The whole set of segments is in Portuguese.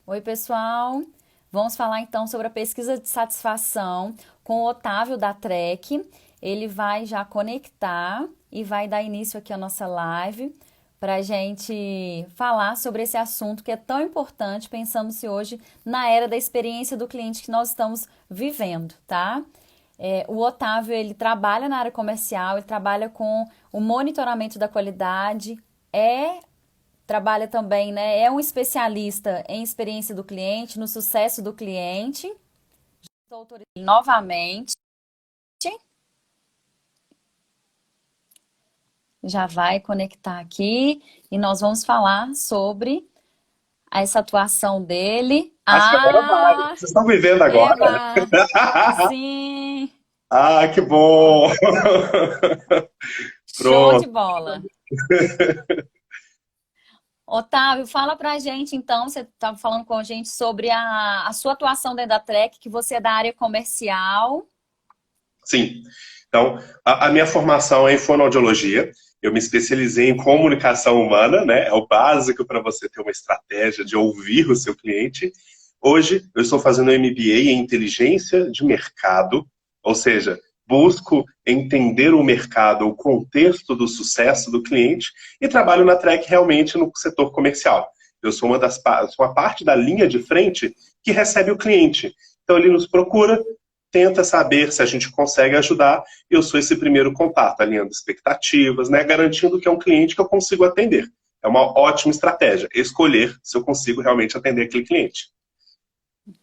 Oi, pessoal. Vamos falar então sobre a pesquisa de satisfação com o Otávio da Trek. Ele vai já conectar e vai dar início aqui à nossa live para a gente falar sobre esse assunto que é tão importante, pensando-se hoje na era da experiência do cliente que nós estamos vivendo, tá? O Otávio, ele trabalha na área comercial, ele trabalha com o monitoramento da qualidade, é trabalha também, né? É um especialista em experiência do cliente, no sucesso do cliente. Estou autorizando novamente. Já vai conectar aqui e nós vamos falar sobre essa atuação dele. Acho que agora vai. Ah, Vocês estão me vendo agora? Eva! Sim! Ah, que bom! Show de Pronto. bola! Otávio, fala pra gente então, você estava falando com a gente sobre a sua atuação dentro da Trek, que você é da área comercial. Sim. Então, a minha formação é em fonoaudiologia. Eu me especializei em comunicação humana, né? É o básico para você ter uma estratégia de ouvir o seu cliente. Hoje, eu estou fazendo um MBA em inteligência de mercado, ou seja, busco entender o mercado, o contexto do sucesso do cliente e trabalho na Trek realmente no setor comercial. Eu sou sou uma parte da linha de frente que recebe o cliente. Então, ele nos procura, tenta saber se a gente consegue ajudar, e eu sou esse primeiro contato, alinhando expectativas, né, garantindo que é um cliente que eu consigo atender. É uma ótima estratégia, escolher se eu consigo realmente atender aquele cliente.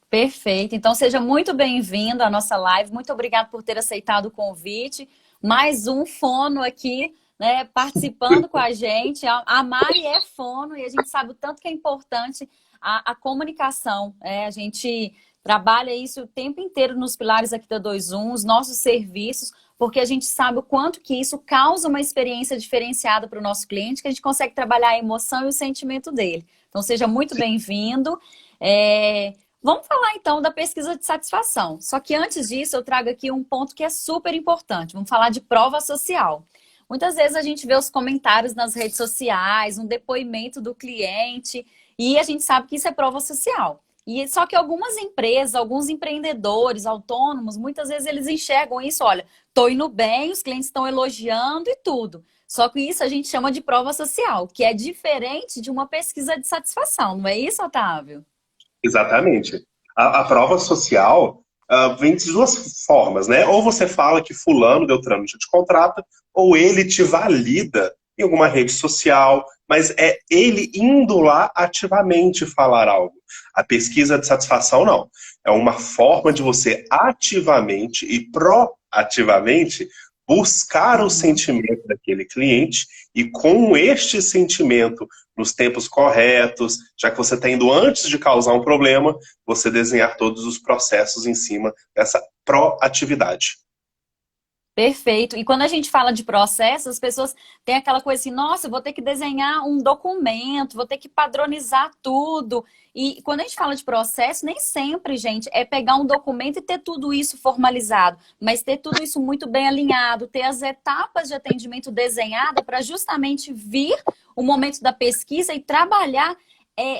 Perfeito. Então, seja muito bem-vindo à nossa live. Muito obrigado por ter aceitado o convite. Mais um fono aqui, né, participando com a gente. A Mari é fono e a gente sabe o tanto que é importante a comunicação. A gente trabalha isso o tempo inteiro nos pilares aqui da 21, os nossos serviços, porque a gente sabe o quanto que isso causa uma experiência diferenciada para o nosso cliente, que a gente consegue trabalhar a emoção e o sentimento dele. Então, seja muito bem-vindo. É, Vamos falar então da pesquisa de satisfação. Só que antes disso, eu trago aqui um ponto que é super importante. Vamos falar de prova social. Muitas vezes a gente vê os comentários nas redes sociais, um depoimento do cliente, e a gente sabe que isso é prova social. E só que algumas empresas, alguns empreendedores autônomos, muitas vezes eles enxergam isso, olha, estou indo bem, os clientes estão elogiando e tudo. Só que isso a gente chama de prova social, que é diferente de uma pesquisa de satisfação, não é isso, Otávio? Exatamente. A prova social vem de duas formas, né? Ou você fala que fulano, Beltrano te contrata, ou ele te valida em alguma rede social, mas é ele indo lá ativamente falar algo. A pesquisa de satisfação, não. É uma forma de você ativamente e proativamente buscar o Uhum. sentimento daquele cliente e com este sentimento nos tempos corretos, já que você está indo antes de causar um problema, você desenhar todos os processos em cima dessa proatividade. Perfeito. E quando a gente fala de processo, as pessoas têm aquela coisa assim, nossa, eu vou ter que desenhar um documento, vou ter que padronizar tudo. E quando a gente fala de processo, nem sempre, gente, é pegar um documento e ter tudo isso formalizado, mas ter tudo isso muito bem alinhado, ter as etapas de atendimento desenhada para justamente vir o momento da pesquisa e trabalhar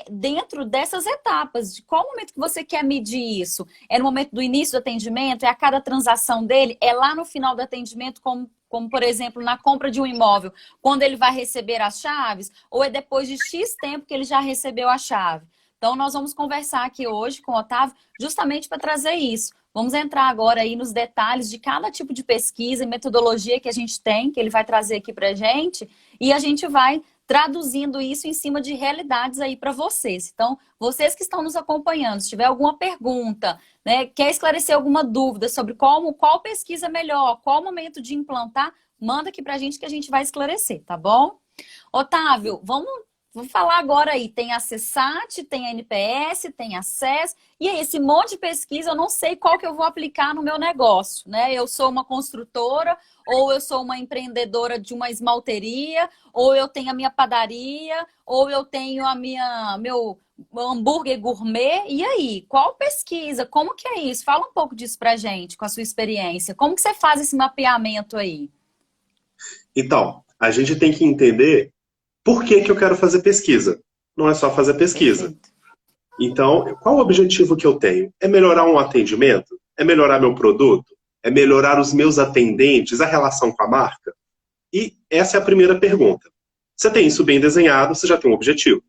dentro dessas etapas. De qual momento que você quer medir isso? É no momento do início do atendimento? É a cada transação dele? É lá no final do atendimento, como por exemplo, na compra de um imóvel, quando ele vai receber as chaves? Ou é depois de X tempo que ele já recebeu a chave? Então, nós vamos conversar aqui hoje com o Otávio justamente para trazer isso. Vamos entrar agora aí nos detalhes de cada tipo de pesquisa e metodologia que a gente tem, que ele vai trazer aqui para a gente, e a gente vai traduzindo isso em cima de realidades aí para vocês. Então, vocês que estão nos acompanhando, se tiver alguma pergunta, né, quer esclarecer alguma dúvida sobre qual pesquisa é melhor, qual momento de implantar, manda aqui para a gente que a gente vai esclarecer, tá bom? Otávio, vamos falar agora aí. Tem a CSAT, tem a NPS, tem a SES, e aí, esse monte de pesquisa, eu não sei qual que eu vou aplicar no meu negócio, né? Eu sou uma construtora, ou eu sou uma empreendedora de uma esmalteria, ou eu tenho a minha padaria, ou eu tenho meu hambúrguer gourmet. E aí, qual pesquisa? Como que é isso? Fala um pouco disso pra gente, com a sua experiência. Como que você faz esse mapeamento aí? Então, a gente tem que entender por que eu quero fazer pesquisa. Não é só fazer pesquisa. Perfeito. Então, qual o objetivo que eu tenho? É melhorar um atendimento? É melhorar meu produto? É melhorar os meus atendentes, a relação com a marca? E essa é a primeira pergunta. Você tem isso bem desenhado, você já tem um objetivo.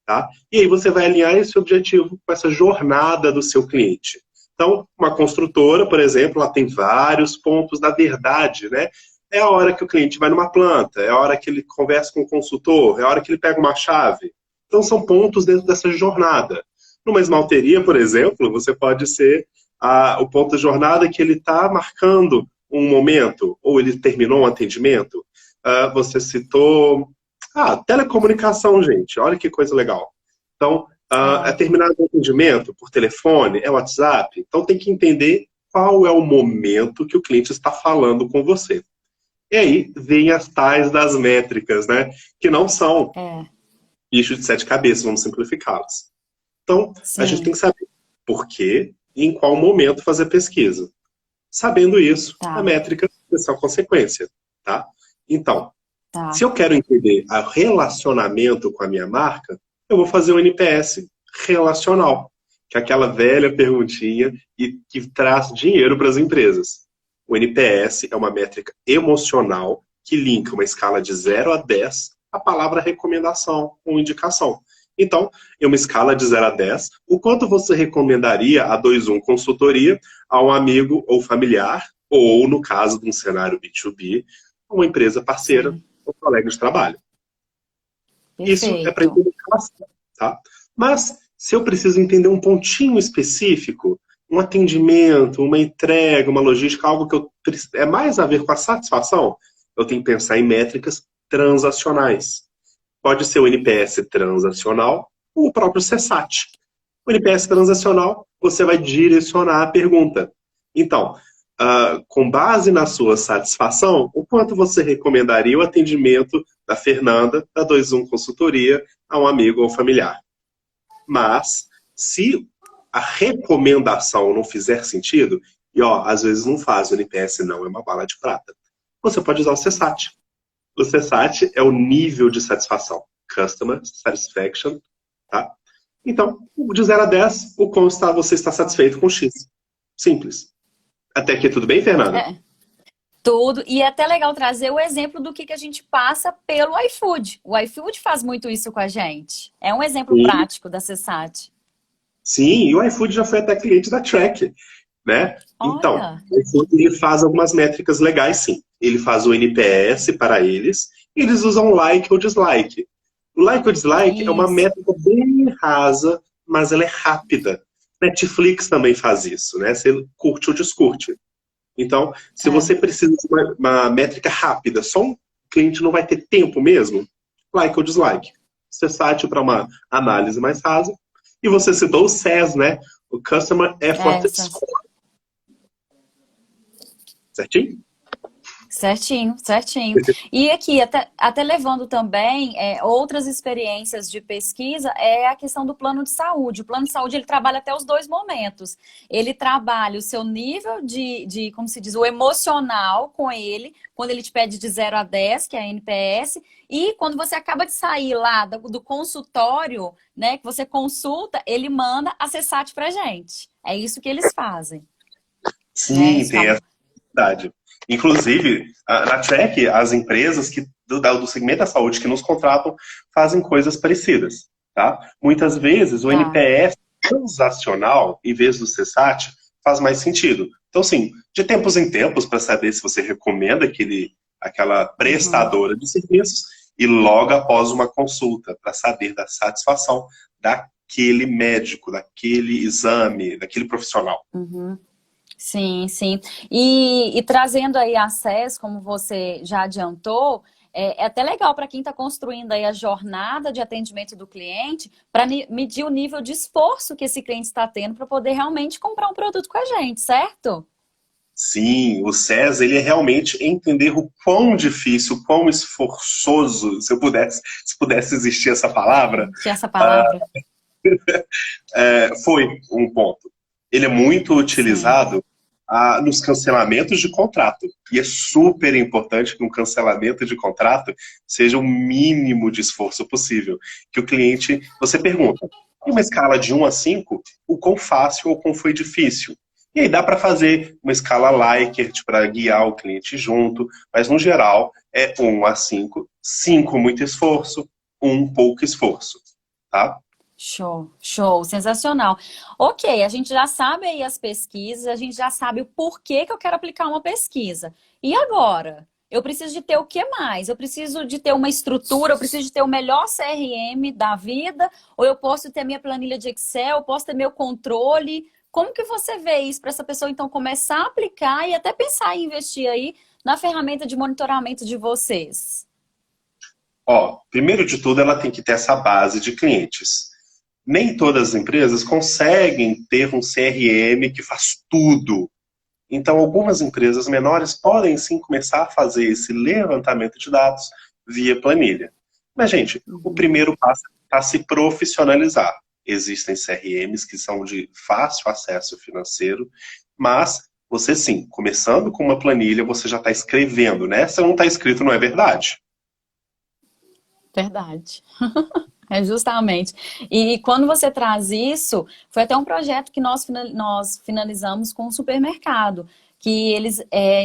Tá? E aí você vai alinhar esse objetivo com essa jornada do seu cliente. Então, uma construtora, por exemplo, ela tem vários pontos da verdade, né? É a hora que o cliente vai numa planta, é a hora que ele conversa com o consultor, é a hora que ele pega uma chave. Então, são pontos dentro dessa jornada. Numa esmalteria, por exemplo, você pode ser o ponto da jornada que ele está marcando um momento, ou ele terminou um atendimento. Você citou telecomunicação, gente. Olha que coisa legal. Então, é terminado o atendimento por telefone, é WhatsApp. Então, tem que entender qual é o momento que o cliente está falando com você. E aí, vem as tais das métricas, né? Que não são bicho de sete cabeças, vamos simplificá-las. Então, a gente tem que saber por quê e em qual momento fazer pesquisa. Sabendo isso, a métrica é só consequência, tá? Então, se eu quero entender o relacionamento com a minha marca, eu vou fazer um NPS relacional, que é aquela velha perguntinha e que traz dinheiro para as empresas. O NPS é uma métrica emocional que linka uma escala de 0 a 10 a palavra recomendação ou indicação. Então, em uma escala de 0 a 10, o quanto você recomendaria a 2-1 consultoria a um amigo ou familiar, ou, no caso de um cenário B2B, uma empresa parceira ou colega de trabalho. Isso é para entender relação, tá? Mas, se eu preciso entender um pontinho específico, um atendimento, uma entrega, uma logística, algo que é mais a ver com a satisfação, eu tenho que pensar em métricas transacionais. Pode ser o NPS transacional ou o próprio CSAT. O NPS transacional, você vai direcionar a pergunta. Então, com base na sua satisfação, o quanto você recomendaria o atendimento da Fernanda, da 2-1 Consultoria, a um amigo ou familiar? Mas, se a recomendação não fizer sentido, e às vezes não faz, o NPS não é uma bala de prata, você pode usar o CSAT. O CSAT é o nível de satisfação. Customer Satisfaction, tá? Então, de 0 a 10, o quão você está satisfeito com X. Simples. Até aqui tudo bem, Fernanda? Tudo. E é até legal trazer o exemplo do que a gente passa pelo iFood. O iFood faz muito isso com a gente. É um exemplo prático da CSAT. Sim, e o iFood já foi até cliente da Track, né? Olha. Então, o iFood ele faz algumas métricas legais, sim. Ele faz o NPS para eles, e eles usam like ou dislike. O like ou dislike é uma métrica bem rasa, mas ela é rápida. Netflix também faz isso, né? Você curte ou descurte. Então, se você precisa de uma métrica rápida, só um cliente não vai ter tempo mesmo, like ou dislike. CSAT para uma análise mais rasa. E você citou o CES, né? O Customer Effort Score. Certinho? Certinho. E aqui, até levando também outras experiências de pesquisa, é a questão do plano de saúde. O plano de saúde, ele trabalha até os dois momentos. Ele trabalha o seu nível de como se diz, o emocional com ele, quando ele te pede de 0 a 10, que é a NPS, e quando você acaba de sair lá do consultório, né, que você consulta, ele manda a CSAT pra gente. É isso que eles fazem. Sim, tem essa verdade. Inclusive, na Track, as empresas do segmento da saúde que nos contratam fazem coisas parecidas, tá? Muitas vezes o NPS transacional, em vez do CSAT, faz mais sentido. Então, assim, de tempos em tempos, para saber se você recomenda aquela prestadora de serviços, e logo após uma consulta, para saber da satisfação daquele médico, daquele exame, daquele profissional. Sim. E trazendo aí acesso, como você já adiantou, é até legal para quem está construindo aí a jornada de atendimento do cliente, para medir o nível de esforço que esse cliente está tendo para poder realmente comprar um produto com a gente, certo? Sim, o CES, ele é realmente entender o quão difícil, o quão esforçoso, se pudesse existir essa palavra. Essa palavra. Foi um ponto. Ele é muito utilizado nos cancelamentos de contrato. E é super importante que um cancelamento de contrato seja o mínimo de esforço possível. Que o cliente, você pergunta, E uma escala de 1 a 5, o quão fácil ou quão foi difícil. E aí dá para fazer uma escala Likert para guiar o cliente junto, mas no geral é 1 a 5, 5 muito esforço, 1 pouco esforço, tá? Show, show, sensacional. Ok, a gente já sabe aí as pesquisas, a gente já sabe o porquê que eu quero aplicar uma pesquisa. E agora? Eu preciso de ter o que mais? Eu preciso de ter uma estrutura, eu preciso de ter o melhor CRM da vida, ou eu posso ter minha planilha de Excel, eu posso ter meu controle. Como que você vê isso para essa pessoa então começar a aplicar e até pensar em investir aí na ferramenta de monitoramento de vocês? Ó, primeiro de tudo, ela tem que ter essa base de clientes. Nem todas as empresas conseguem ter um CRM que faz tudo. Então, algumas empresas menores podem sim começar a fazer esse levantamento de dados via planilha. Mas, gente, o Uhum. primeiro passo é se profissionalizar. Existem CRMs que são de fácil acesso financeiro, mas você sim, começando com uma planilha, você já está escrevendo, né? Se não está escrito, não é verdade. Verdade. É justamente. E quando você traz isso, foi até um projeto que nós finalizamos com o supermercado, que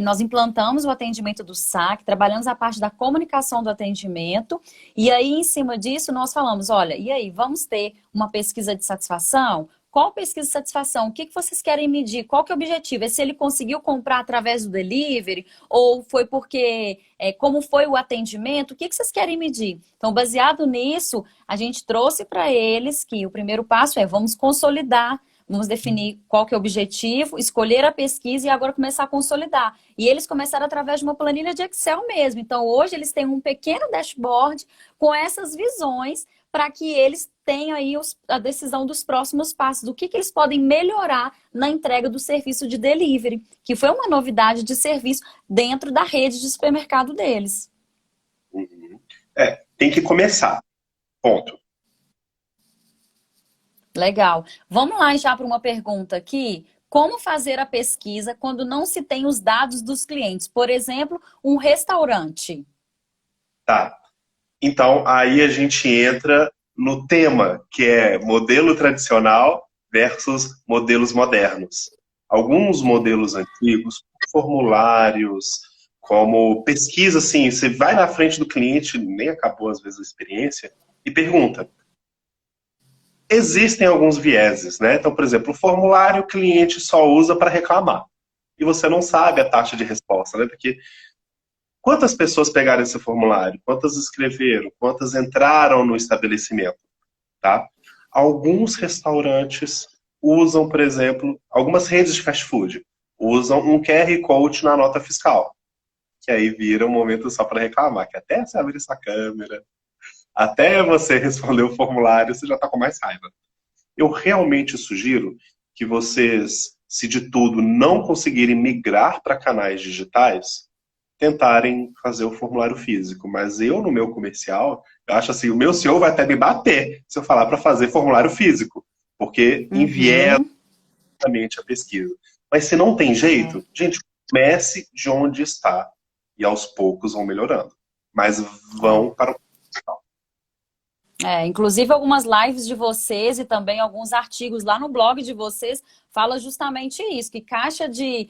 nós implantamos o atendimento do saque, trabalhamos a parte da comunicação do atendimento, e aí em cima disso nós falamos, olha, e aí, vamos ter uma pesquisa de satisfação? Qual pesquisa de satisfação? O que que vocês querem medir? Qual que é o objetivo? É se ele conseguiu comprar através do delivery? Ou foi porque, como foi o atendimento? O que que vocês querem medir? Então, baseado nisso, a gente trouxe para eles que o primeiro passo é vamos consolidar, vamos definir qual que é o objetivo, escolher a pesquisa e agora começar a consolidar. E eles começaram através de uma planilha de Excel mesmo. Então, hoje eles têm um pequeno dashboard com essas visões para que eles tenham aí a decisão dos próximos passos, do que eles podem melhorar na entrega do serviço de delivery, que foi uma novidade de serviço dentro da rede de supermercado deles. Uhum. Tem que começar. Ponto. Legal. Vamos lá já para uma pergunta aqui. Como fazer a pesquisa quando não se tem os dados dos clientes? Por exemplo, um restaurante. Tá. Então, aí a gente entra no tema, que é modelo tradicional versus modelos modernos. Alguns modelos antigos, formulários, como pesquisa, assim, você vai na frente do cliente, nem acabou às vezes a experiência, e pergunta. Existem alguns vieses, né? Então, por exemplo, o formulário o cliente só usa para reclamar. E você não sabe a taxa de resposta, né? Porque quantas pessoas pegaram esse formulário? Quantas escreveram? Quantas entraram no estabelecimento? Tá? Alguns restaurantes usam, por exemplo, algumas redes de fast food usam um QR Code na nota fiscal, que aí vira um momento só para reclamar, que até você abrir essa câmera, até você responder o formulário, você já está com mais raiva. Eu realmente sugiro que vocês, se de tudo não conseguirem migrar para canais digitais, tentarem fazer o formulário físico. Mas eu, no meu comercial, eu acho assim, o meu CEO vai até me bater se eu falar para fazer formulário físico, porque enviesa Uhum. a pesquisa. Mas se não tem É. jeito, gente, comece de onde está e aos poucos vão melhorando. Mas vão É. para o comercial. Inclusive algumas lives de vocês e também alguns artigos lá no blog de vocês fala justamente isso, que caixa de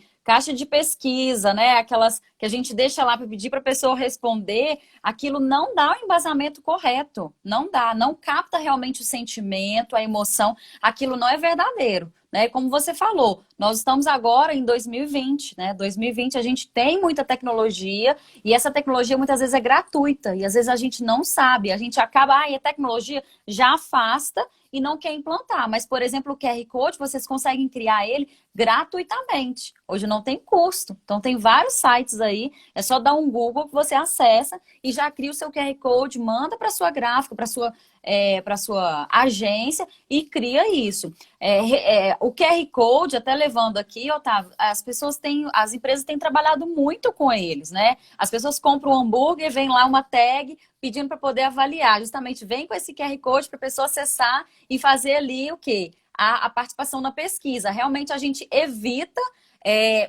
pesquisa, né, aquelas que a gente deixa lá para pedir para a pessoa responder, aquilo não dá o embasamento correto, não dá, não capta realmente o sentimento, a emoção, aquilo não é verdadeiro. Né? Como você falou, nós estamos agora em 2020, né? 2020 a gente tem muita tecnologia e essa tecnologia muitas vezes é gratuita e às vezes a gente não sabe, a gente acaba, a tecnologia já afasta e não quer implantar. Mas, por exemplo, o QR Code, vocês conseguem criar ele gratuitamente. Hoje não tem custo. Então, tem vários sites aí, é só dar um Google que você acessa e já cria o seu QR Code, manda para sua gráfica, para sua agência e cria isso. O QR Code, até levando aqui, Otávio, as empresas têm trabalhado muito com eles, né? As pessoas compram um hambúrguer, vem lá uma tag pedindo para poder avaliar. Justamente vem com esse QR Code para a pessoa acessar e fazer ali o quê? A participação na pesquisa. Realmente a gente evita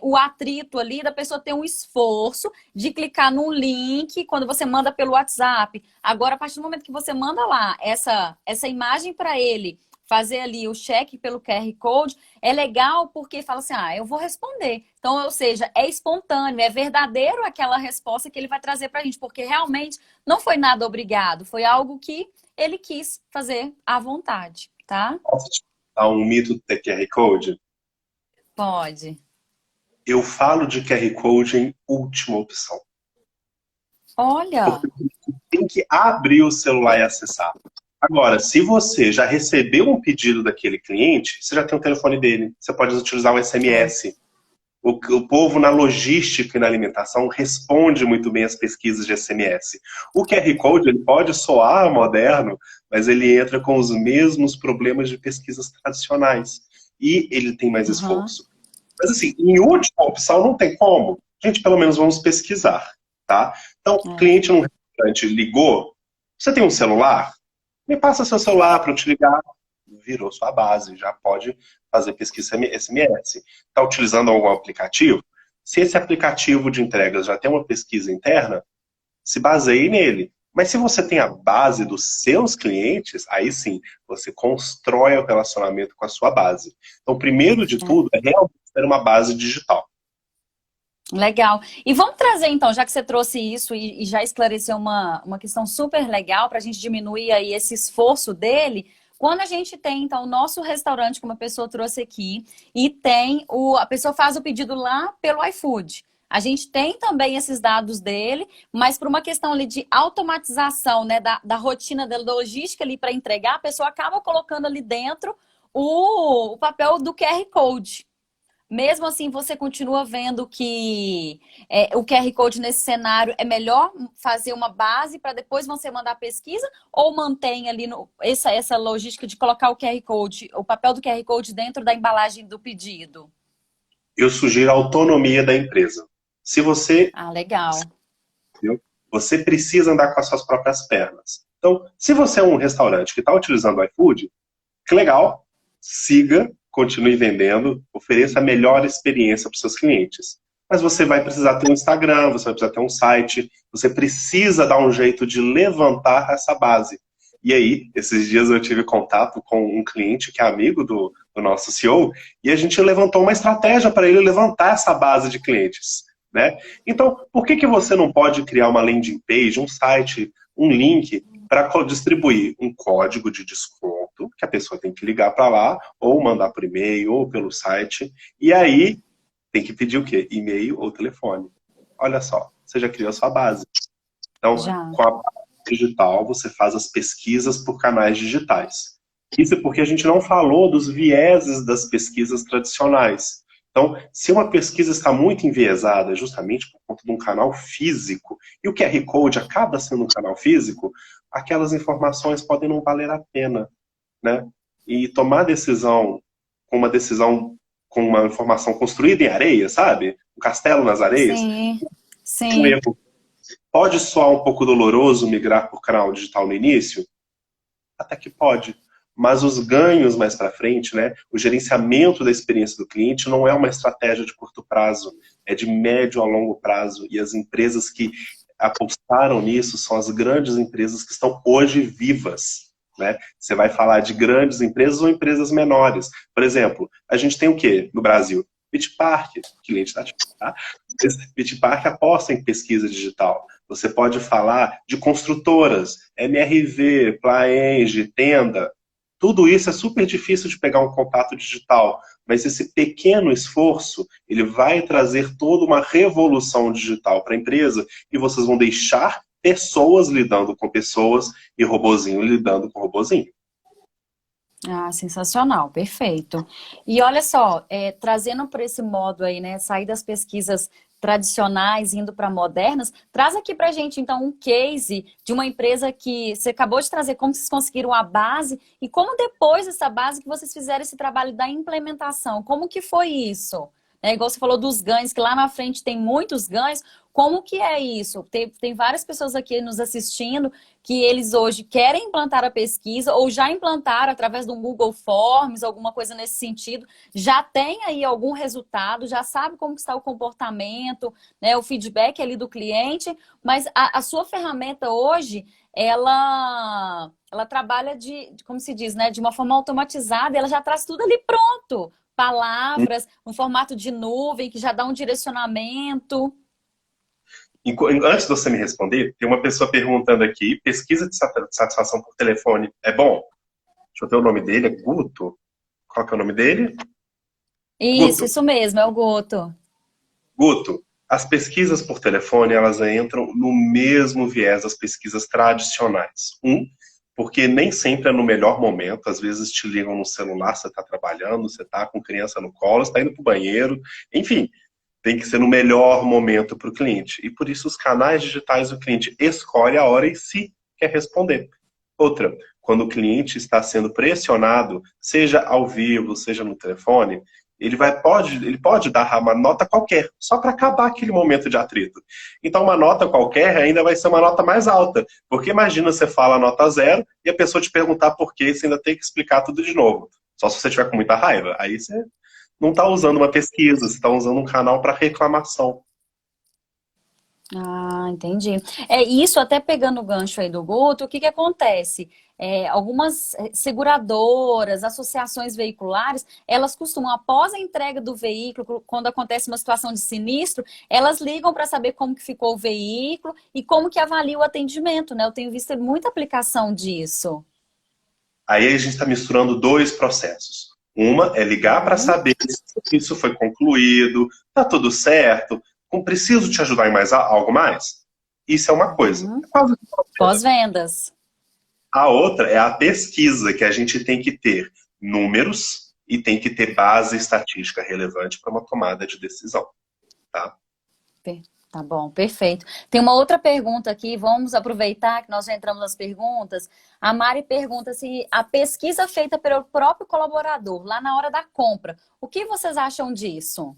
o atrito ali da pessoa ter um esforço de clicar num link quando você manda pelo WhatsApp. Agora, a partir do momento que você manda lá essa imagem para ele fazer ali o cheque pelo QR Code, é legal porque fala assim, eu vou responder. Então, ou seja, é espontâneo, é verdadeiro aquela resposta que ele vai trazer pra gente, porque realmente não foi nada obrigado, foi algo que ele quis fazer à vontade, tá? Posso te dar um mito do QR Code? Pode. Eu falo de QR Code em última opção. Olha, Porque tem que abrir o celular e acessar. Agora, se você já recebeu um pedido daquele cliente, você já tem o telefone dele. Você pode utilizar o SMS. O povo na logística e na alimentação responde muito bem às pesquisas de SMS. O QR Code ele pode soar moderno, mas ele entra com os mesmos problemas de pesquisas tradicionais. E ele tem mais esforço. Mas assim, em última opção não tem como. Gente, pelo menos vamos pesquisar, tá? Então, o cliente num restaurante ligou, você tem um celular? Me passa seu celular para eu te ligar. Virou sua base, já pode fazer pesquisa SMS. Está utilizando algum aplicativo? Se esse aplicativo de entregas já tem uma pesquisa interna, se baseie nele. Mas se você tem a base dos seus clientes, aí sim, você constrói o relacionamento com a sua base. Então, primeiro de tudo, é realmente ter uma base digital. legal. E vamos trazer então, já que você trouxe isso e já esclareceu uma questão super legal para a gente diminuir aí esse esforço dele. Quando a gente tem, então, o nosso restaurante, como a pessoa trouxe aqui, e tem a pessoa faz o pedido lá pelo iFood. A gente tem também esses dados dele, mas por uma questão ali de automatização, né, da rotina da logística ali para entregar, a pessoa acaba colocando ali dentro o papel do QR Code. Mesmo assim, você continua vendo que o QR Code nesse cenário é melhor fazer uma base para depois você mandar a pesquisa ou mantém ali essa logística de colocar o QR Code, o papel do QR Code dentro da embalagem do pedido? Eu sugiro a autonomia da empresa. Se você, Legal. você precisa andar com as suas próprias pernas. Então, se você é um restaurante que está utilizando o iFood, que legal, siga, continue vendendo, ofereça a melhor experiência para os seus clientes. Mas você vai precisar ter um Instagram, você vai precisar ter um site, você precisa dar um jeito de levantar essa base. E aí, esses dias eu tive contato com um cliente que é amigo do nosso CEO, e a gente levantou uma estratégia para ele levantar essa base de clientes. Né? Então, por que você não pode criar uma landing page, um site, um link para distribuir um código de desconto, que a pessoa tem que ligar para lá, ou mandar por e-mail, ou pelo site, e aí tem que pedir o quê? E-mail ou telefone. Olha só, você já criou a sua base. Então, com a base digital, você faz as pesquisas por canais digitais. Isso é porque a gente não falou dos vieses das pesquisas tradicionais. Então, se uma pesquisa está muito enviesada, justamente por conta de um canal físico, e o QR Code acaba sendo um canal físico, aquelas informações podem não valer a pena, né? E tomar decisão com uma informação construída em areia, sabe? Um castelo nas areias. Sim. Um erro. Pode soar um pouco doloroso migrar por canal digital no início? Até que pode. Mas os ganhos mais para frente, né, o gerenciamento da experiência do cliente não é uma estratégia de curto prazo, é de médio a longo prazo. E as empresas que apostaram nisso são as grandes empresas que estão hoje vivas. Né? Você vai falar de grandes empresas ou empresas menores. Por exemplo, a gente tem o quê no Brasil? Beach Park, cliente da tá? Beach Park aposta em pesquisa digital. Você pode falar de construtoras, MRV, Plaenge, Tenda. Tudo isso é super difícil de pegar um contato digital, mas esse pequeno esforço, ele vai trazer toda uma revolução digital para a empresa e vocês vão deixar pessoas lidando com pessoas e robozinho lidando com robozinho. Sensacional, perfeito. E olha só, trazendo por esse modo aí, né, sair das pesquisas tradicionais, indo para modernas, traz aqui pra gente, então, um case de uma empresa que você acabou de trazer, como vocês conseguiram a base e como depois dessa base que vocês fizeram esse trabalho da implementação, como que foi isso? né? Igual você falou dos ganhos, que lá na frente tem muitos ganhos. Como que é isso? Tem várias pessoas aqui nos assistindo que eles hoje querem implantar a pesquisa ou já implantaram através do Google Forms, alguma coisa nesse sentido, já tem aí algum resultado, já sabe como que está o comportamento, né, o feedback ali do cliente, mas a sua ferramenta hoje, ela trabalha como se diz, né, de uma forma automatizada, ela já traz tudo ali pronto. Palavras, um formato de nuvem que já dá um direcionamento. Antes de você me responder, tem uma pessoa perguntando aqui, pesquisa de satisfação por telefone é bom? Deixa eu ver o nome dele, é Guto? Qual que é o nome dele? Guto. Isso mesmo, é o Goto. Guto, as pesquisas por telefone, elas entram no mesmo viés das pesquisas tradicionais. Porque nem sempre é no melhor momento, às vezes te ligam no celular, você está trabalhando, você está com criança no colo, você está indo para o banheiro, enfim, tem que ser no melhor momento para o cliente. E por isso os canais digitais o cliente escolhe a hora e se quer responder. Outra, quando o cliente está sendo pressionado, seja ao vivo, seja no telefone, ele pode dar uma nota qualquer, só para acabar aquele momento de atrito. Então, uma nota qualquer ainda vai ser uma nota mais alta, porque imagina você fala a nota 0 e a pessoa te perguntar por quê, você ainda tem que explicar tudo de novo. Só se você tiver com muita raiva. Aí você não está usando uma pesquisa, você está usando um canal para reclamação. Ah, entendi. É isso, até pegando o gancho aí do Guto, o que que acontece? Algumas seguradoras, associações veiculares, elas costumam, após a entrega do veículo, quando acontece uma situação de sinistro, elas ligam para saber como que ficou o veículo e como que avalia o atendimento, né? Eu tenho visto muita aplicação disso. Aí a gente está misturando dois processos. Uma é ligar para Uhum, saber se isso foi concluído, está tudo certo, preciso te ajudar em algo mais? Isso é uma coisa. uhum. É quase que uma coisa. Pós-vendas. A outra é a pesquisa, que a gente tem que ter números e tem que ter base estatística relevante para uma tomada de decisão. Tá? Tá bom, perfeito. Tem uma outra pergunta aqui, vamos aproveitar que nós já entramos nas perguntas. A Mari pergunta se a pesquisa feita pelo próprio colaborador, lá na hora da compra, o que vocês acham disso?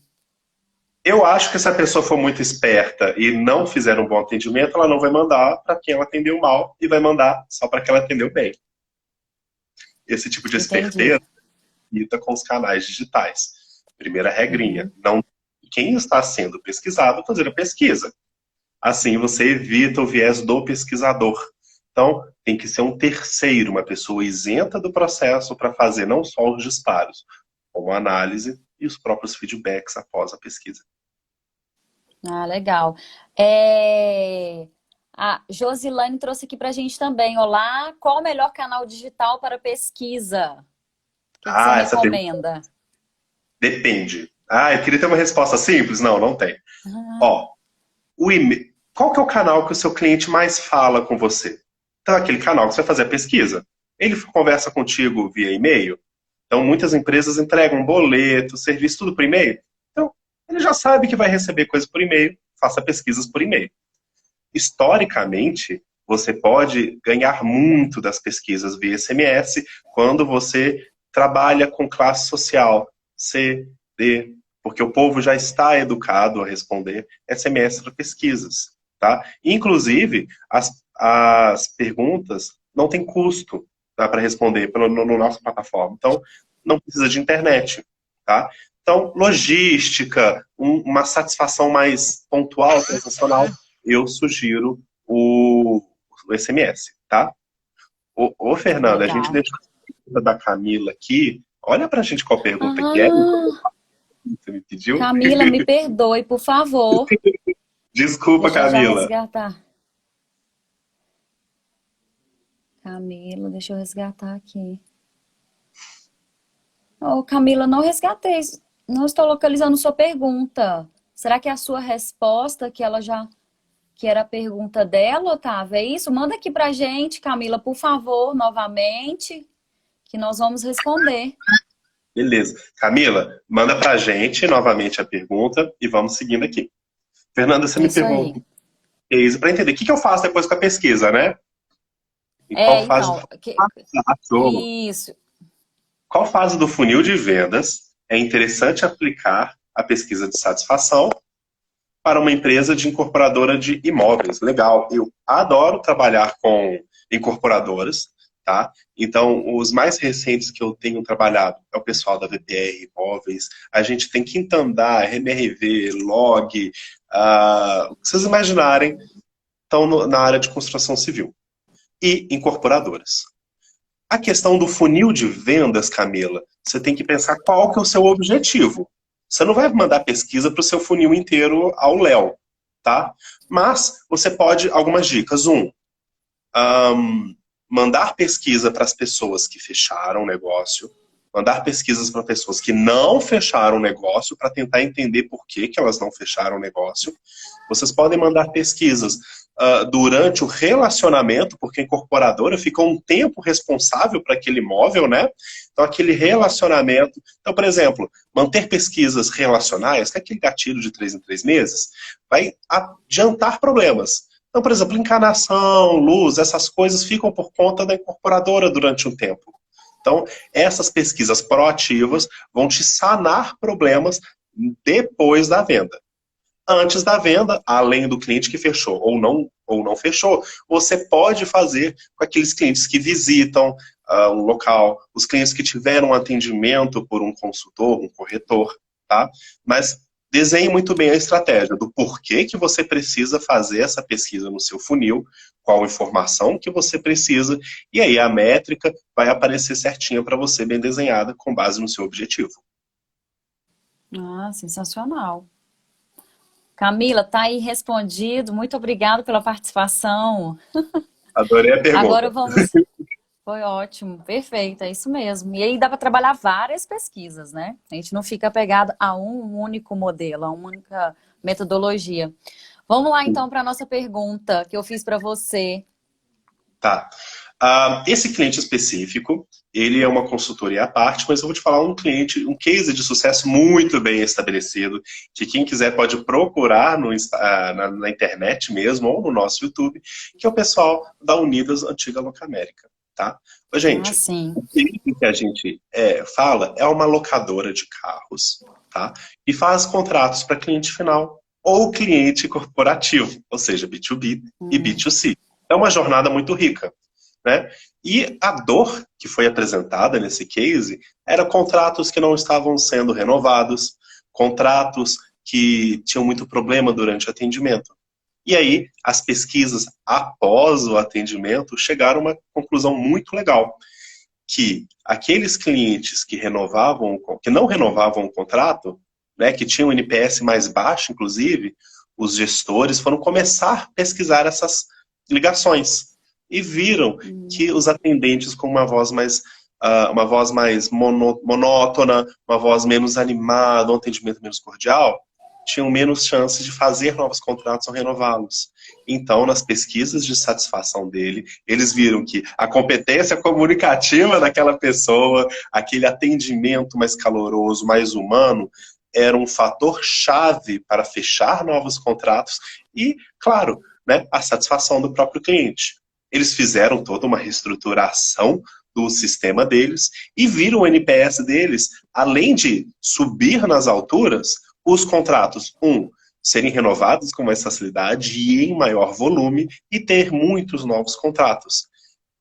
Eu acho que se a pessoa for muito esperta e não fizer um bom atendimento, ela não vai mandar para quem ela atendeu mal e vai mandar só para quem ela atendeu bem. Esse tipo de Entendi. esperteza lida com os canais digitais. Primeira regrinha, Uhum. não quem está sendo pesquisado fazer a pesquisa. Assim você evita o viés do pesquisador. Então, tem que ser um terceiro, uma pessoa isenta do processo para fazer não só os disparos, como a análise e os próprios feedbacks após a pesquisa. Ah, legal. É... A Josilane trouxe aqui para a gente também. Olá, qual o melhor canal digital para pesquisa? O que que você Ah, essa pergunta recomenda? depende. Ah, eu queria ter uma resposta simples. Não, não tem. Ah, Ó, qual que é o canal que o seu cliente mais fala com você? Então, aquele canal que você vai fazer a pesquisa. Ele conversa contigo via e-mail. Então, muitas empresas entregam boleto, serviço, tudo por e-mail. Então, ele já sabe que vai receber coisas por e-mail, faça pesquisas por e-mail. Historicamente, você pode ganhar muito das pesquisas via SMS quando você trabalha com classe social C, D, porque o povo já está educado a responder SMS para pesquisas. Tá? Inclusive, as perguntas não têm custo, tá, para responder no nossa plataforma. Então, não precisa de internet. Tá? Então, logística, uma satisfação mais pontual, sensacional, eu sugiro o SMS, tá? Fernanda, a gente legal. deixou a pergunta da Camila aqui. Olha pra gente qual pergunta que é. Ah, Você me pediu? Camila, me perdoe, por favor. Desculpa, Deixa eu já Camila. resgatar. Camila, deixa eu resgatar aqui. Oh, Camila, não resgatei. Não estou localizando sua pergunta. Será que é a sua resposta que era a pergunta dela, Otávio? É isso? Manda aqui pra gente, Camila, por favor, novamente, que nós vamos responder. Beleza. Camila, manda pra gente novamente a pergunta e vamos seguindo aqui. Fernanda, você É me isso aí. perguntou para entender o que eu faço depois com a pesquisa, né? Em qual fase Então, do isso. qual fase do funil de vendas é interessante aplicar a pesquisa de satisfação para uma empresa de incorporadora de imóveis. Legal, eu adoro trabalhar com incorporadoras, tá? Então, os mais recentes que eu tenho trabalhado é o pessoal da VPR Imóveis. A gente tem Quintandar, MRV, Log, o que vocês imaginarem, estão na área de construção civil. E incorporadoras. A questão do funil de vendas, Camila, você tem que pensar qual que é o seu objetivo. Você não vai mandar pesquisa para o seu funil inteiro ao léu, tá? Mas você pode, algumas dicas. Mandar pesquisa para as pessoas que fecharam o negócio, mandar pesquisas para pessoas que não fecharam o negócio para tentar entender por que elas não fecharam o negócio. Vocês podem mandar pesquisas durante o relacionamento, porque a incorporadora fica um tempo responsável para aquele imóvel, né? Então, aquele relacionamento... Então, por exemplo, manter pesquisas relacionais, que é aquele gatilho de 3 em 3 meses, vai adiantar problemas. Então, por exemplo, encanação, luz, essas coisas ficam por conta da incorporadora durante um tempo. Então, essas pesquisas proativas vão te sanar problemas depois da venda. Antes da venda, além do cliente que fechou ou não fechou, você pode fazer com aqueles clientes que visitam um local, os clientes que tiveram um atendimento por um consultor, um corretor, tá? Mas desenhe muito bem a estratégia do porquê que você precisa fazer essa pesquisa no seu funil, qual informação que você precisa, e aí a métrica vai aparecer certinha para você, bem desenhada, com base no seu objetivo. Ah, sensacional. Camila, tá aí respondido. Muito obrigada pela participação. Adorei a Agora pergunta. vamos. Foi ótimo, perfeito, é isso mesmo. E aí dá para trabalhar várias pesquisas, né? A gente não fica apegado a um único modelo, a uma única metodologia. Vamos lá então para a nossa pergunta que eu fiz para você. Tá. Esse cliente específico, ele é uma consultoria à parte, mas eu vou te falar um cliente, um case de sucesso muito bem estabelecido, que quem quiser pode procurar na internet mesmo, ou no nosso YouTube, que é o pessoal da Unidas Antiga Locamérica, tá? Ah, Gente, sim. o cliente que a gente fala é uma locadora de carros, tá? E faz contratos para cliente final ou cliente corporativo, ou seja, B2B e B2C. É uma jornada muito rica, né? E a dor que foi apresentada nesse case era contratos que não estavam sendo renovados, contratos que tinham muito problema durante o atendimento. E aí, as pesquisas após o atendimento chegaram a uma conclusão muito legal, que aqueles clientes que não renovavam o contrato, né, que tinham um NPS mais baixo, inclusive, os gestores foram começar a pesquisar essas ligações e viram que os atendentes com uma voz mais monótona, uma voz menos animada, um atendimento menos cordial, tinham menos chances de fazer novos contratos ou renová-los. Então, nas pesquisas de satisfação dele, eles viram que a competência comunicativa daquela pessoa, aquele atendimento mais caloroso, mais humano, era um fator chave para fechar novos contratos e, claro, né, a satisfação do próprio cliente. Eles fizeram toda uma reestruturação do sistema deles e viram o NPS deles, além de subir nas alturas, os contratos, serem renovados com mais facilidade e em maior volume e ter muitos novos contratos.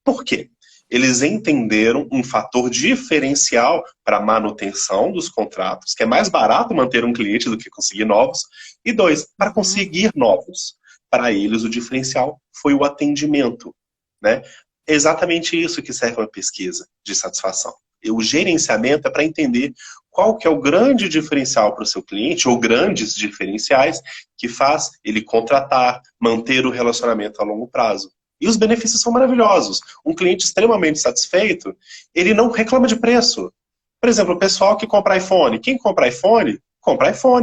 Por quê? Eles entenderam um fator diferencial para a manutenção dos contratos, que é mais barato manter um cliente do que conseguir novos, e 2, para conseguir novos. Para eles, o diferencial foi o atendimento, né? É exatamente isso que serve uma pesquisa de satisfação. E o gerenciamento é para entender qual que é o grande diferencial para o seu cliente, ou grandes diferenciais, que faz ele contratar, manter o relacionamento a longo prazo. E os benefícios são maravilhosos. Um cliente extremamente satisfeito, ele não reclama de preço. Por exemplo, o pessoal que compra iPhone. Quem compra iPhone,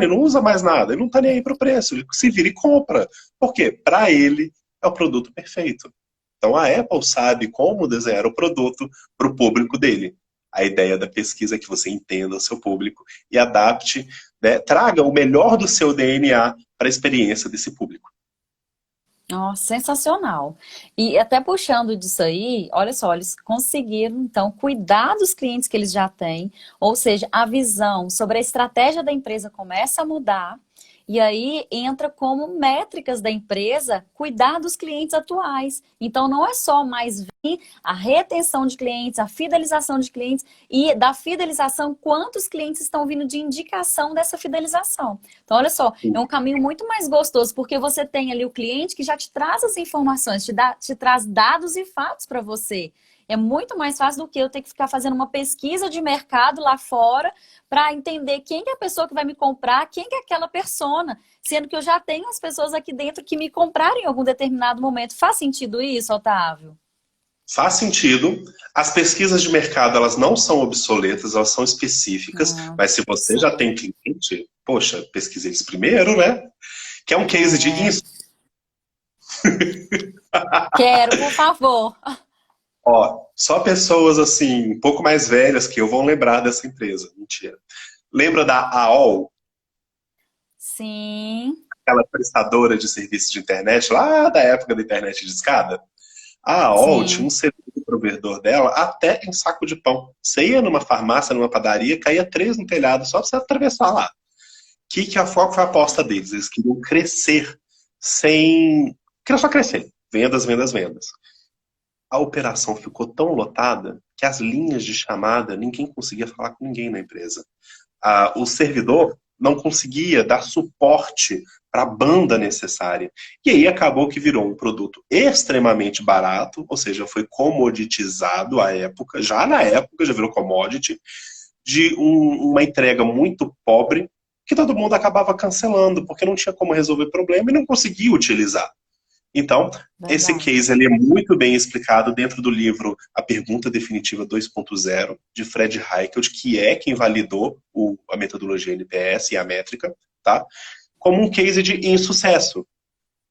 não usa mais nada. Ele não está nem aí para o preço. Ele se vira e compra. Por quê? Para ele, é o produto perfeito. Então, a Apple sabe como desenhar o produto para o público dele. A ideia da pesquisa é que você entenda o seu público e adapte, né, traga o melhor do seu DNA para a experiência desse público. Nossa, sensacional. E até puxando disso aí, olha só, eles conseguiram, então, cuidar dos clientes que eles já têm, ou seja, a visão sobre a estratégia da empresa começa a mudar, e aí entra como métricas da empresa cuidar dos clientes atuais. Então, não é só mais vir a retenção de clientes, a fidelização de clientes, e da fidelização, quantos clientes estão vindo de indicação dessa fidelização. Então, olha só, é um caminho muito mais gostoso, porque você tem ali o cliente que já te traz as informações, te traz dados e fatos para você. É muito mais fácil do que eu ter que ficar fazendo uma pesquisa de mercado lá fora para entender quem que é a pessoa que vai me comprar, quem que é aquela persona, sendo que eu já tenho as pessoas aqui dentro que me compraram em algum determinado momento. Faz sentido isso, Otávio? Faz sentido. As pesquisas de mercado, elas não são obsoletas, elas são específicas, Ah, mas se você já tem cliente, poxa, pesquise eles primeiro, né? Que é um case de é. Quero, por favor. Ó, só pessoas assim, um pouco mais velhas que eu vão lembrar dessa empresa. Mentira. Lembra da AOL, Sim, aquela prestadora de serviços de internet, lá da época da internet de escada? A AOL tinha um sim. serviço provedor dela até em saco de pão. Você ia numa farmácia, numa padaria, caía 3 no telhado só pra você atravessar lá. Qual foi a aposta deles? Eles queriam crescer sem. Queriam só crescer. Vendas, vendas, vendas. A operação ficou tão lotada que as linhas de chamada, ninguém conseguia falar com ninguém na empresa. O servidor não conseguia dar suporte para a banda necessária. E aí acabou que virou um produto extremamente barato, ou seja, foi comoditizado à época, já na época já virou commodity, de uma entrega muito pobre, que todo mundo acabava cancelando, porque não tinha como resolver o problema e não conseguia utilizar. Então, esse Verdade. case ele é muito bem explicado dentro do livro A Pergunta Definitiva 2.0, de Fred Reichelt, que é quem validou a metodologia NPS e a métrica, tá? Como um case de insucesso.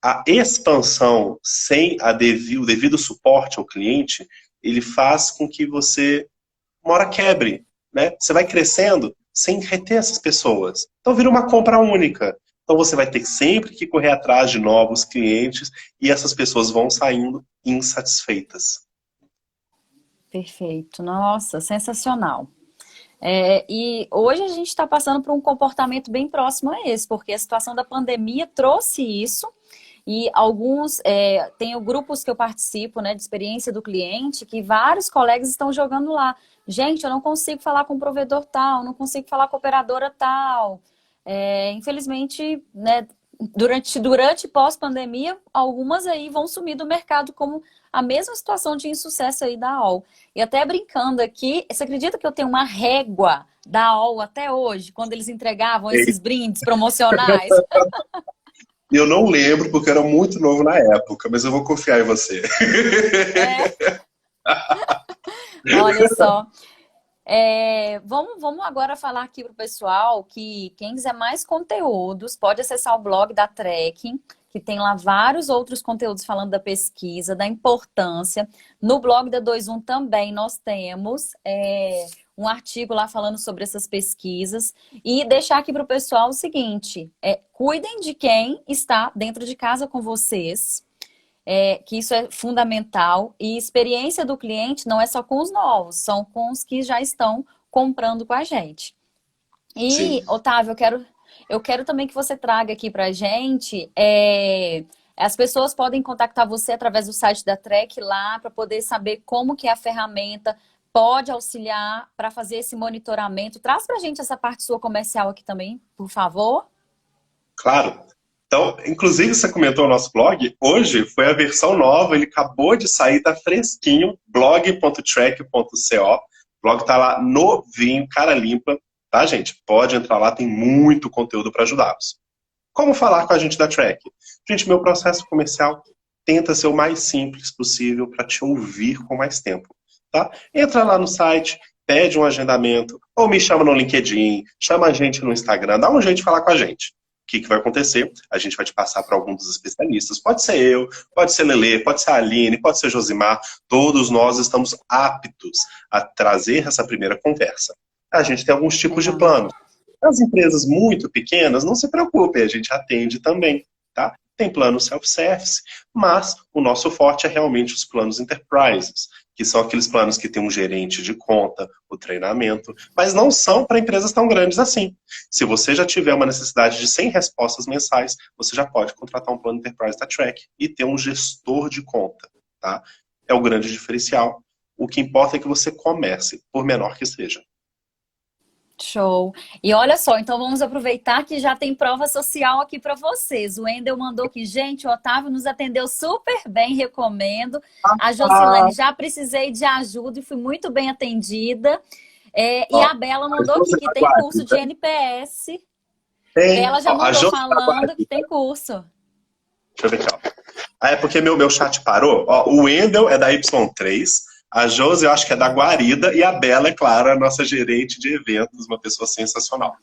A expansão sem o devido suporte ao cliente, ele faz com que você, uma hora, quebre, né? Você vai crescendo sem reter essas pessoas. Então vira uma compra única. Então você vai ter sempre que correr atrás de novos clientes e essas pessoas vão saindo insatisfeitas. Perfeito. Nossa, sensacional. E hoje a gente está passando por um comportamento bem próximo a esse, porque a situação da pandemia trouxe isso. E alguns, tenho grupos que eu participo, né, de experiência do cliente, que vários colegas estão jogando lá. Gente, eu não consigo falar com o provedor tal, não consigo falar com a operadora tal. Infelizmente, né, durante pós-pandemia, algumas aí vão sumir do mercado como a mesma situação de insucesso aí da AOL. E até brincando aqui, você acredita que eu tenho uma régua da AOL até hoje, quando eles entregavam esses brindes promocionais? Eu não lembro porque eu era muito novo na época, mas eu vou confiar em você. É, olha só. Vamos agora falar aqui para o pessoal que quem quiser mais conteúdos pode acessar o blog da Trek, que tem lá vários outros conteúdos falando da pesquisa, da importância. No blog da 21 também nós temos um artigo lá falando sobre essas pesquisas. E deixar aqui para o pessoal o seguinte: cuidem de quem está dentro de casa com vocês. Que isso é fundamental. E experiência do cliente não é só com os novos, são com os que já estão comprando com a gente. Sim. E, Otávio, eu quero também que você traga aqui para a gente. As pessoas podem contactar você através do site da Trek lá para poder saber como que é a ferramenta pode auxiliar para fazer esse monitoramento. Traz para a gente essa parte sua comercial aqui também, por favor. Claro. Então, inclusive, você comentou o nosso blog. Hoje foi a versão nova, ele acabou de sair, tá fresquinho, blog.track.co. O blog tá lá novinho, cara limpa, tá, gente? Pode entrar lá, tem muito conteúdo para ajudá-los. Como falar com a gente da Track? Gente, meu processo comercial tenta ser o mais simples possível para te ouvir com mais tempo, tá? Entra lá no site, pede um agendamento, ou me chama no LinkedIn, chama a gente no Instagram, dá um jeito de falar com a gente. O que vai acontecer? A gente vai te passar para algum dos especialistas. Pode ser eu, pode ser Lelê, pode ser a Aline, pode ser Josimar. Todos nós estamos aptos a trazer essa primeira conversa. A gente tem alguns tipos de Legal. planos. As empresas muito pequenas, não se preocupem, a gente atende também, tá? tem planos self-service, mas o nosso forte é realmente os planos enterprises, que são aqueles planos que tem um gerente de conta, o treinamento, mas não são para empresas tão grandes assim. Se você já tiver uma necessidade de 100 respostas mensais, você já pode contratar um plano enterprise da Track e ter um gestor de conta, tá? É o grande diferencial. O que importa é que você comece, por menor que seja. Show. E olha só, então vamos aproveitar que já tem prova social aqui para vocês. O Wendel mandou que, gente, o Otávio nos atendeu super bem, recomendo. A Jocilane, já precisei de ajuda e fui muito bem atendida. E a Bela mandou aqui que tem curso de NPS. Bela já mandou falando que tem curso. Deixa eu ver aqui, ó. É porque meu chat parou. Ó, o Wendel é da Y3, a Josi eu acho que é da Guarida, e a Bela, é claro, a nossa gerente de eventos, uma pessoa sensacional.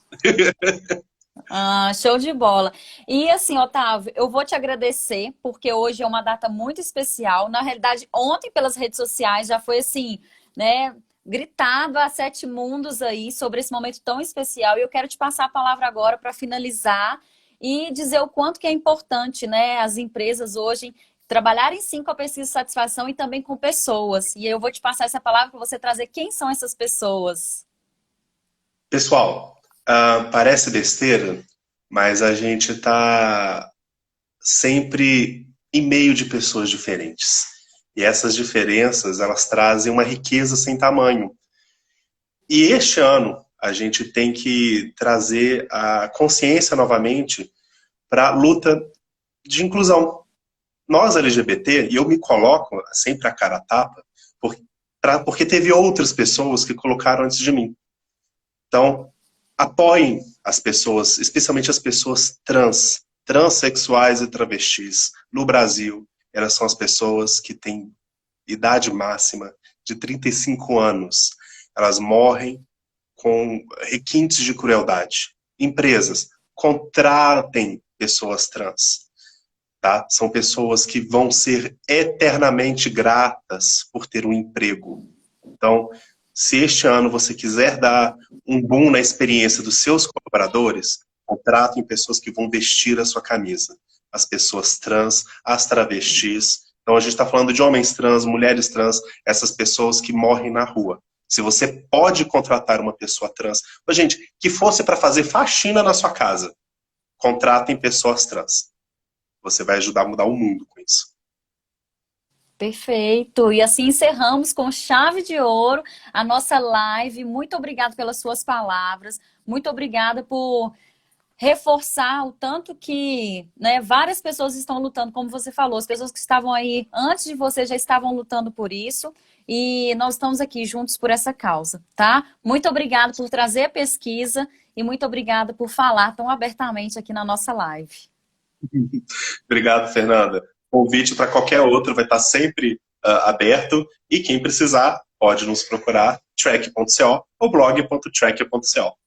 Show de bola. E assim, Otávio, eu vou te agradecer, porque hoje é uma data muito especial. Na realidade, ontem pelas redes sociais já foi assim, né, gritado a sete mundos aí sobre esse momento tão especial. E eu quero te passar a palavra agora para finalizar e dizer o quanto que é importante, né, as empresas hoje trabalharem sim com a pesquisa de satisfação e também com pessoas. E eu vou te passar essa palavra para você trazer quem são essas pessoas. Pessoal, parece besteira, mas a gente está sempre em meio de pessoas diferentes. E essas diferenças, elas trazem uma riqueza sem tamanho. E este ano, a gente tem que trazer a consciência novamente para a luta de inclusão. Nós, LGBT, e eu me coloco sempre a cara a tapa, porque teve outras pessoas que colocaram antes de mim. Então, apoiem as pessoas, especialmente as pessoas transexuais e travestis. No Brasil, elas são as pessoas que têm idade máxima de 35 anos. Elas morrem com requintes de crueldade. Empresas, contratem pessoas trans. Tá? São pessoas que vão ser eternamente gratas por ter um emprego. Então, se este ano você quiser dar um boom na experiência dos seus colaboradores, contratem pessoas que vão vestir a sua camisa. As pessoas trans, as travestis. Então, a gente está falando de homens trans, mulheres trans, essas pessoas que morrem na rua. Se você pode contratar uma pessoa trans, mas, gente, que fosse para fazer faxina na sua casa, contratem pessoas trans. Você vai ajudar a mudar o mundo com isso. Perfeito. E assim encerramos com chave de ouro a nossa live. Muito obrigada pelas suas palavras. Muito obrigada por reforçar o tanto que, né, várias pessoas estão lutando, como você falou, as pessoas que estavam aí antes de você já estavam lutando por isso. E nós estamos aqui juntos por essa causa, tá? Muito obrigada por trazer a pesquisa e muito obrigada por falar tão abertamente aqui na nossa live. Obrigado, Fernanda. O convite para qualquer outro vai estar sempre aberto e quem precisar pode nos procurar track.co ou blog.track.co.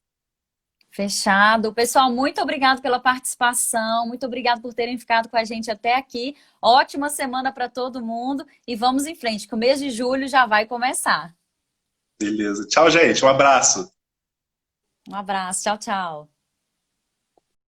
Fechado. Pessoal, muito obrigado pela participação, muito obrigado por terem ficado com a gente até aqui. Ótima semana para todo mundo e vamos em frente, que o mês de julho já vai começar. Beleza. Tchau, gente. Um abraço. Um abraço. Tchau, tchau.